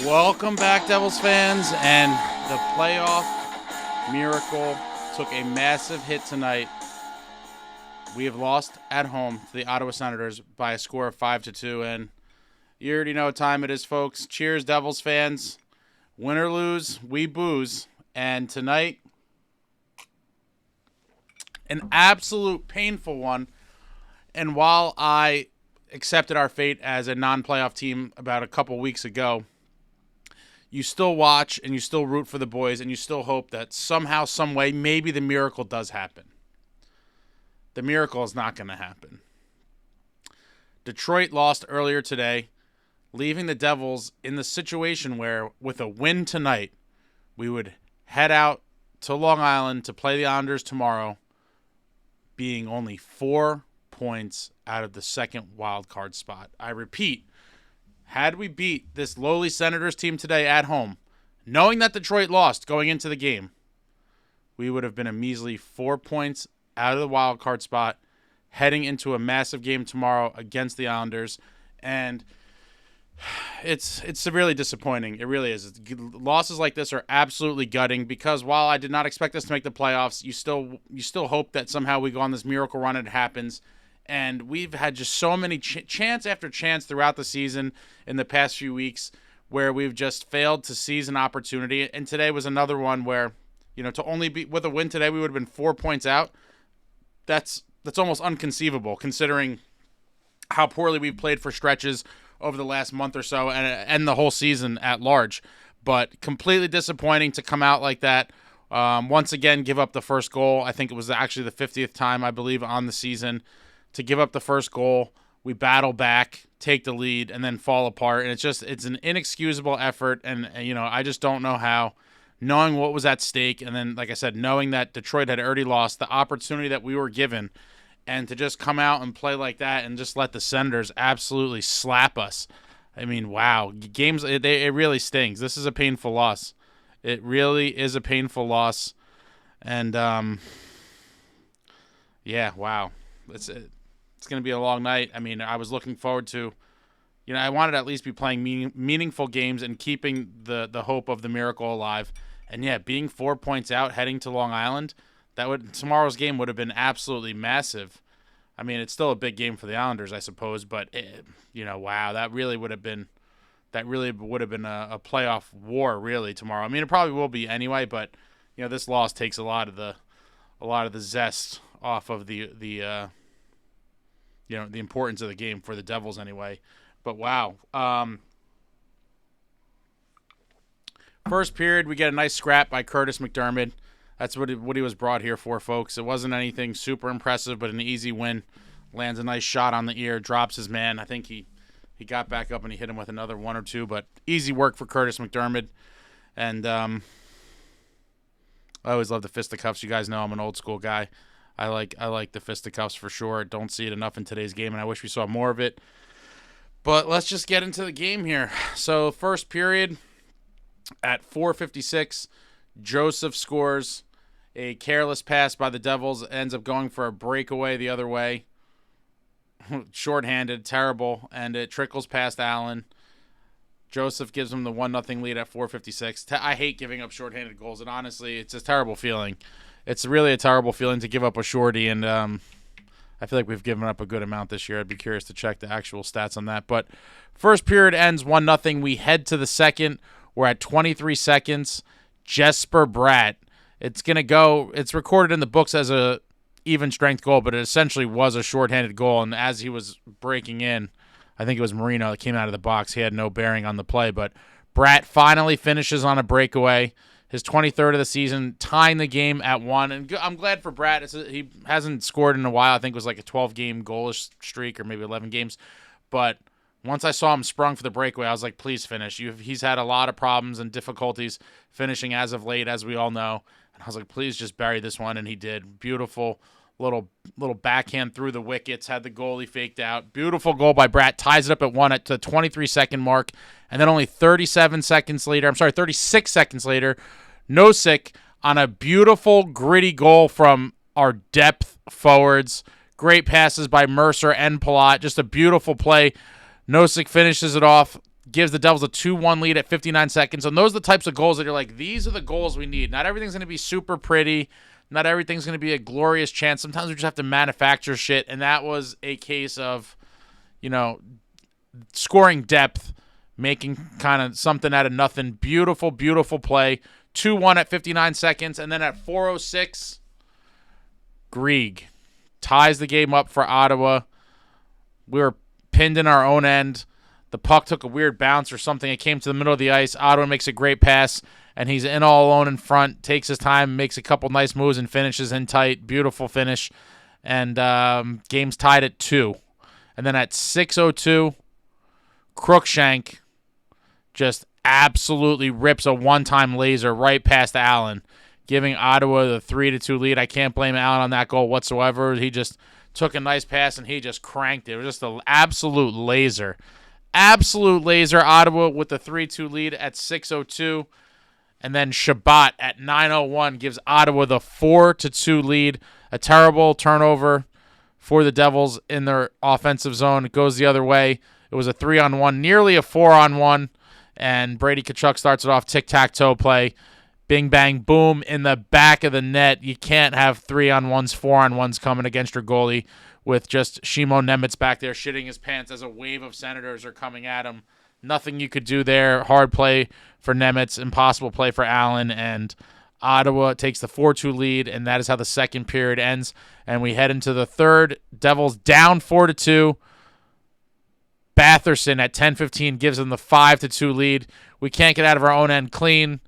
Welcome back, Devils fans, and the playoff miracle took a massive hit tonight. We have lost at home to the Ottawa Senators by a score of 5-2, and you already know what time it is, folks. Cheers, Devils fans. Win or lose, we booze, and tonight, an absolute painful one. And while I accepted our fate as a non-playoff team about a couple weeks ago, you still watch and you still root for the boys and you still hope that somehow, some way, maybe the miracle does happen. The miracle is not going to happen. Detroit lost earlier today, leaving the Devils in the situation where, with a win tonight, we would head out to Long Island to play the Islanders tomorrow, being only 4 points out of the second wild card spot. I repeat, had we beat this lowly Senators team today at home, knowing that Detroit lost going into the game, we would have been a measly 4 points out of the wild card spot, heading into a massive game tomorrow against the Islanders. And it's severely disappointing. It really is. Losses like this are absolutely gutting because while I did not expect us to make the playoffs, you still hope that somehow we go on this miracle run and it happens. And we've had just so many chance after chance throughout the season in the past few weeks where we've just failed to seize an opportunity. And today was another one where, to only be with a win today, we would have been 4 points out. That's almost inconceivable considering how poorly we've played for stretches over the last month or so and the whole season at large. But completely disappointing to come out like that. Once again, give up the first goal. I think it was actually the 50th time, I believe, on the season to give up the first goal. We battle back, take the lead, and then fall apart. And it's an inexcusable effort. And, I just don't know how, knowing what was at stake. And then, like I said, knowing that Detroit had already lost the opportunity that we were given, and to just come out and play like that and just let the Senators absolutely slap us. I mean, wow. Games, it really stings. This is a painful loss. It really is a painful loss. And, yeah, wow. It's going to be a long night. I mean, I was looking forward to, I wanted to at least be playing meaningful games and keeping the hope of the miracle alive. And, yeah, being 4 points out, heading to Long Island, tomorrow's game would have been absolutely massive. I mean, it's still a big game for the Islanders, I suppose, but wow, that really would have been a playoff war really tomorrow. I mean, it probably will be anyway, but this loss takes a lot of the zest off of the importance of the game for the Devils anyway. But wow. First period, we get a nice scrap by Curtis McDermott. That's what he was brought here for, folks. It wasn't anything super impressive, but an easy win. Lands a nice shot on the ear, drops his man. I think he got back up and he hit him with another one or two, but easy work for Curtis McDermott. And I always love the fisticuffs. You guys know I'm an old school guy. I like the fisticuffs for sure. Don't see it enough in today's game, and I wish we saw more of it. But let's just get into the game here. So first period, at 4:56, Joseph scores. A careless pass by the Devils ends up going for a breakaway the other way. Shorthanded, terrible, and it trickles past Allen. Joseph gives him the 1-0 lead at 4:56. I hate giving up shorthanded goals, and honestly, it's a terrible feeling. It's really a terrible feeling to give up a shorty, and I feel like we've given up a good amount this year. I'd be curious to check the actual stats on that. But first period ends 1-0. We head to the second. We're at 23 seconds. Jesperbratt. It's recorded in the books as a even strength goal, but it essentially was a shorthanded goal. And as he was breaking in, I think it was Marino that came out of the box. He had no bearing on the play, but Bratt finally finishes on a breakaway. His 23rd of the season, tying the game at 1. And I'm glad for Bratt. He hasn't scored in a while. I think it was like a 12-game goalless streak or maybe 11 games. But once I saw him sprung for the breakaway, I was like, please finish. He's had a lot of problems and difficulties finishing as of late, as we all know. And I was like, please just bury this one, and he did. Beautiful little backhand through the wickets, had the goalie faked out. Beautiful goal by Bratt, ties it up at 1 at the 23-second mark. And then only 36 seconds later, Nosek on a beautiful, gritty goal from our depth forwards. Great passes by Mercer and Palat. Just a beautiful play. Nosek finishes it off. gives the Devils a 2-1 lead at 59 seconds. And those are the types of goals that you're like, these are the goals we need. Not everything's going to be super pretty. Not everything's going to be a glorious chance. Sometimes we just have to manufacture shit. And that was a case of, scoring depth, making kind of something out of nothing. Beautiful, beautiful play. 2-1 at 59 seconds. And then at 4:06, Grieg ties the game up for Ottawa. We were pinned in our own end. The puck took a weird bounce or something. It came to the middle of the ice. Ottawa makes a great pass, and he's in all alone in front, takes his time, makes a couple nice moves, and finishes in tight. Beautiful finish. And game's tied at 2. And then at 6:02, Crookshank just absolutely rips a one-time laser right past Allen, giving Ottawa the 3-2 lead. I can't blame Allen on that goal whatsoever. He just took a nice pass, and he just cranked it. It was just an absolute laser. Absolute laser. Ottawa with the 3-2 lead at 6:02. And then Shabbat at 9:01 gives Ottawa the 4-2 lead. A terrible turnover for the Devils in their offensive zone. It goes the other way. It was a 3-on-1, nearly a 4-on-1. And Brady Tkachuk starts it off, tic-tac-toe play. Bing, bang, boom, in the back of the net. You can't have 3-on-1s, 4-on-1s coming against your goalie with just Shimo Nemitz back there shitting his pants as a wave of Senators are coming at him. Nothing you could do there. Hard play for Nemitz, impossible play for Allen, and Ottawa takes the 4-2 lead, and that is how the second period ends. And we head into the third. Devils down 4-2. Batherson at 10:15 gives them the 5-2 lead. We can't get out of our own end clean.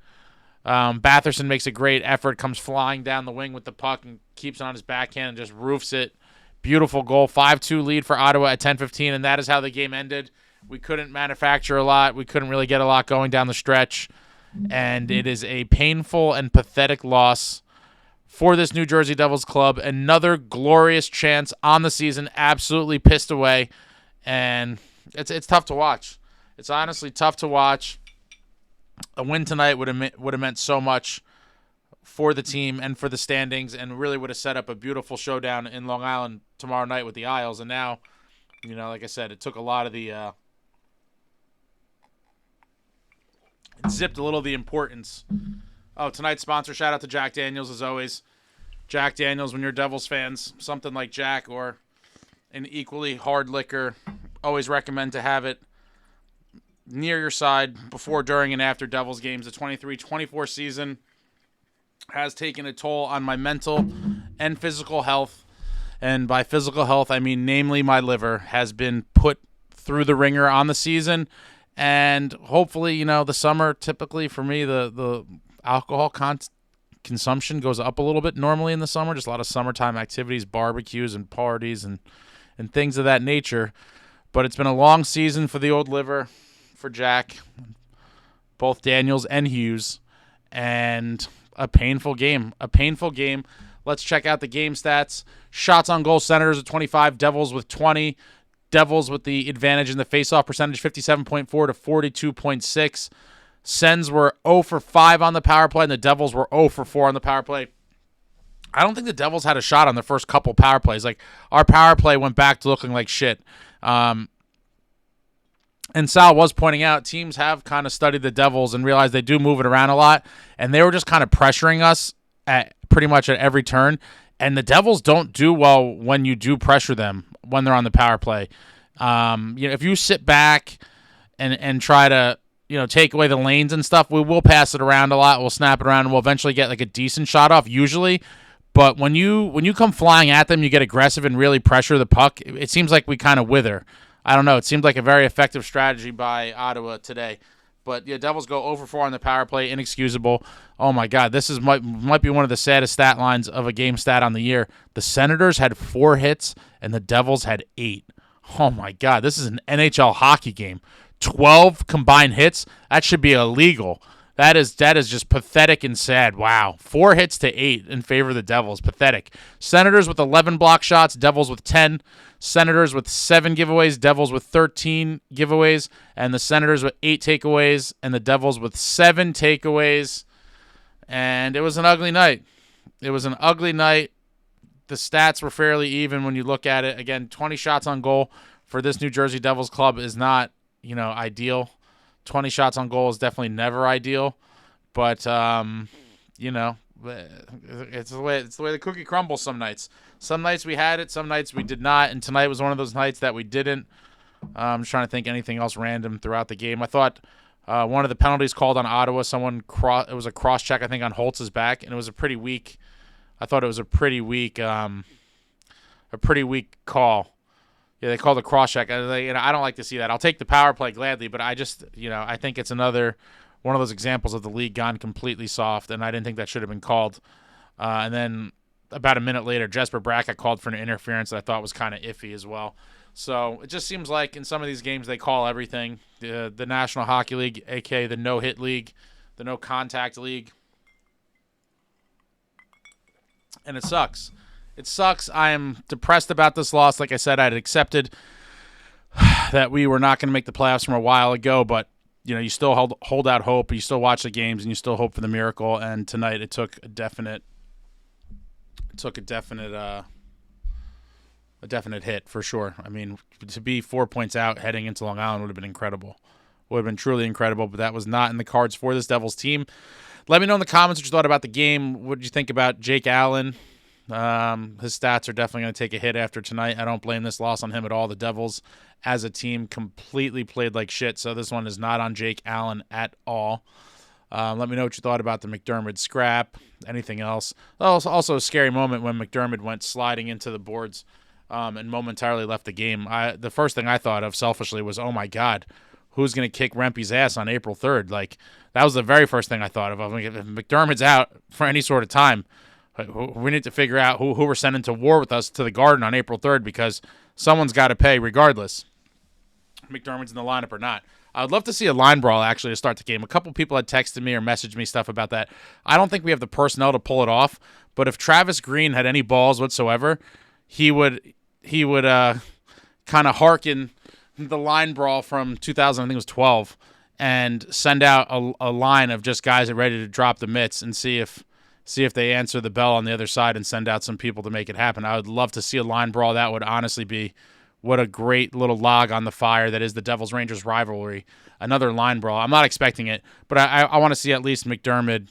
Batherson makes a great effort, comes flying down the wing with the puck and keeps it on his backhand and just roofs it. Beautiful goal. 5-2 lead for Ottawa at 10:15, and that is how the game ended. We couldn't manufacture a lot. We couldn't really get a lot going down the stretch, and it is a painful and pathetic loss for this New Jersey Devils club. Another glorious chance on the season, absolutely pissed away, and it's tough to watch. It's honestly tough to watch. A win tonight would have meant so much for the team and for the standings, and really would have set up a beautiful showdown in Long Island tomorrow night with the Isles. And now, like I said, it took a lot of the it zipped a little of the importance. Oh, tonight's sponsor, shout out to Jack Daniels as always. Jack Daniels, when you're Devils fans, something like Jack or an equally hard liquor, always recommend to have it near your side before, during, and after Devils games. The 23-24 season has taken a toll on my mental and physical health. And by physical health, I mean namely my liver has been put through the ringer on the season. And hopefully, the summer, typically for me, the alcohol consumption goes up a little bit normally in the summer. Just a lot of summertime activities, barbecues and parties and things of that nature. But it's been a long season for the old liver, for Jack, both Daniels and Hughes, and a painful game. Let's check out the game stats. Shots on goal, Senators with 25, Devils with 20. Devils with the advantage in the faceoff percentage, 57.4 to 42.6. Sens were 0 for 5 on the power play, and the Devils were 0 for 4 on the power play. I don't think the Devils had a shot on the first couple power plays. Like, our power play went back to looking like shit. And Sal was pointing out, teams have kind of studied the Devils and realized they do move it around a lot, and they were just kind of pressuring us at pretty much at every turn. And the Devils don't do well when you do pressure them when they're on the power play. If you sit back and try to take away the lanes and stuff, we will pass it around a lot. We'll snap it around, and we'll eventually get like a decent shot off usually. But when you come flying at them, you get aggressive and really pressure the puck. It seems like we kind of wither. I don't know. It seemed like a very effective strategy by Ottawa today. But, yeah, Devils go 0 for 4 on the power play. Inexcusable. Oh, my God. This might be one of the saddest stat lines of a game stat on the year. The Senators had 4 hits, and the Devils had 8. Oh, my God. This is an NHL hockey game. 12 combined hits? That should be illegal. That is just pathetic and sad. Wow. 4 hits to 8 in favor of the Devils. Pathetic. Senators with 11 block shots. Devils with 10. Senators with 7 giveaways. Devils with 13 giveaways. And the Senators with 8 takeaways. And the Devils with 7 takeaways. And it was an ugly night. The stats were fairly even when you look at it. Again, 20 shots on goal for this New Jersey Devils club is not, ideal. 20 shots on goal is definitely never ideal, but you know, it's the way the cookie crumbles some nights. Some nights we had it, some nights we did not, and tonight was one of those nights that we didn't. I'm just trying to think anything else random throughout the game. I thought one of the penalties called on Ottawa, it was a cross check, I think, on Holtz's back, and it was a pretty weak. I thought it was a pretty weak call. Yeah, they called a cross check. I don't like to see that. I'll take the power play gladly, but I just, I think it's another one of those examples of the league gone completely soft, and I didn't think that should have been called. And then about a minute later, Jesperbratt got called for an interference that I thought was kind of iffy as well. So it just seems like in some of these games they call everything. The National Hockey League, a.k.a. the no-hit league, the no-contact league. And it sucks. It sucks. I am depressed about this loss. Like I said, I had accepted that we were not going to make the playoffs from a while ago, but you still hold out hope. You still watch the games, and you still hope for the miracle. And tonight, it took a definite hit for sure. I mean, to be 4 points out heading into Long Island would have been incredible. Would have been truly incredible, but that was not in the cards for this Devils team. Let me know in the comments what you thought about the game. What did you think about Jake Allen? His stats are definitely going to take a hit after tonight. I don't blame this loss on him at all. The Devils, as a team, completely played like shit, so this one is not on Jake Allen at all. Let me know what you thought about the McDermott scrap. Anything else? Also a scary moment when McDermott went sliding into the boards and momentarily left the game. The first thing I thought of selfishly was, oh my God, who's going to kick Rempe's ass on April 3rd? Like, that was the very first thing I thought of. I mean, if McDermott's out for any sort of time, we need to figure out who we're sending to war with us to the Garden on April 3rd, because someone's got to pay regardless. McDermott's in the lineup or not. I would love to see a line brawl actually to start the game. A couple people had texted me or messaged me stuff about that. I don't think we have the personnel to pull it off, but if Travis Green had any balls whatsoever, he would kind of hearken the line brawl from 2000, I think it was 12, and send out a line of just guys that are ready to drop the mitts and see if they answer the bell on the other side and send out some people to make it happen. I would love to see a line brawl. That would honestly be what a great little log on the fire that is the Devils-Rangers rivalry. Another line brawl. I'm not expecting it, but I want to see at least McDermott,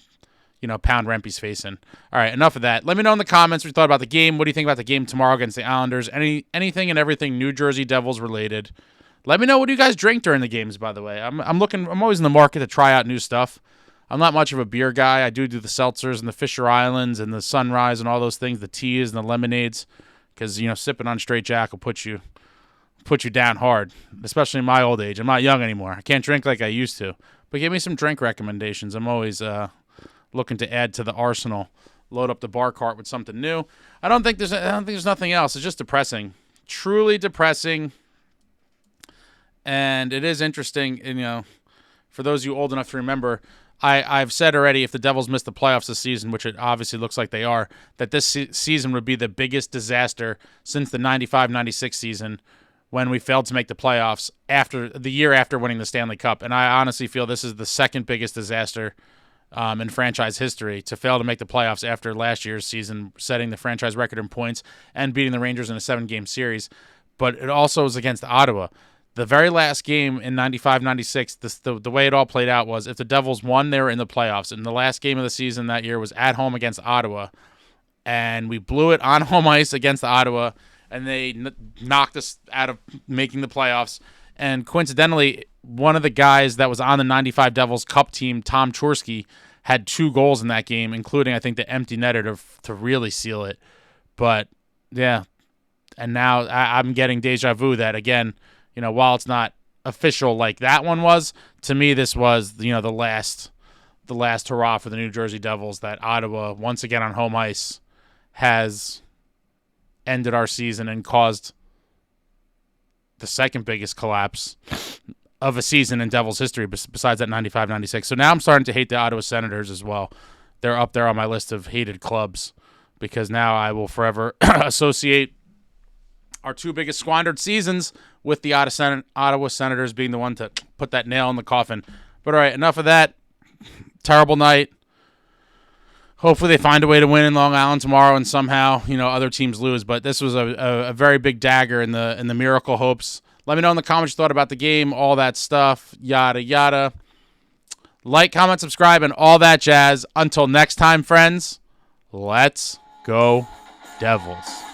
pound Rempe's face in. All right, enough of that. Let me know in the comments what you thought about the game. What do you think about the game tomorrow against the Islanders? Anything and everything New Jersey Devils related. Let me know what you guys drink during the games, by the way. I'm always in the market to try out new stuff. I'm not much of a beer guy. I do the seltzers and the Fisher Islands and the Sunrise and all those things, the teas and the lemonades, because sipping on straight Jack will put you down hard, especially in my old age. I'm not young anymore. I can't drink like I used to. But give me some drink recommendations. I'm always looking to add to the arsenal. Load up the bar cart with something new. I don't think there's nothing else. It's just depressing, truly depressing. And it is interesting, for those of you old enough to remember, I've said already, if the Devils miss the playoffs this season, which it obviously looks like they are, that this season would be the biggest disaster since the 95-96 season, when we failed to make the playoffs the year after winning the Stanley Cup. And I honestly feel this is the second biggest disaster in franchise history, to fail to make the playoffs after last year's season, setting the franchise record in points and beating the Rangers in a 7-game series. But it also was against Ottawa. The very last game in 95-96, the way it all played out was, if the Devils won, they were in the playoffs. And the last game of the season that year was at home against Ottawa. And we blew it on home ice against Ottawa, and they knocked us out of making the playoffs. And coincidentally, one of the guys that was on the 95 Devils Cup team, Tom Chorsky, had 2 goals in that game, including, I think, the empty netter to really seal it. But, yeah. And now I'm getting deja vu that, again, while it's not official like that one was, to me this was, the last hurrah for the New Jersey Devils, that Ottawa, once again on home ice, has ended our season and caused the second biggest collapse of a season in Devils history besides that 95-96. So now I'm starting to hate the Ottawa Senators as well. They're up there on my list of hated clubs, because now I will forever associate our 2 biggest squandered seasons with the Ottawa Senators being the one to put that nail in the coffin. But all right, enough of that. Terrible night. Hopefully they find a way to win in Long Island tomorrow, and somehow, other teams lose. But this was a very big dagger in the miracle hopes. Let me know in the comments what you thought about the game, all that stuff, yada, yada. Like, comment, subscribe, and all that jazz. Until next time, friends, let's go Devils.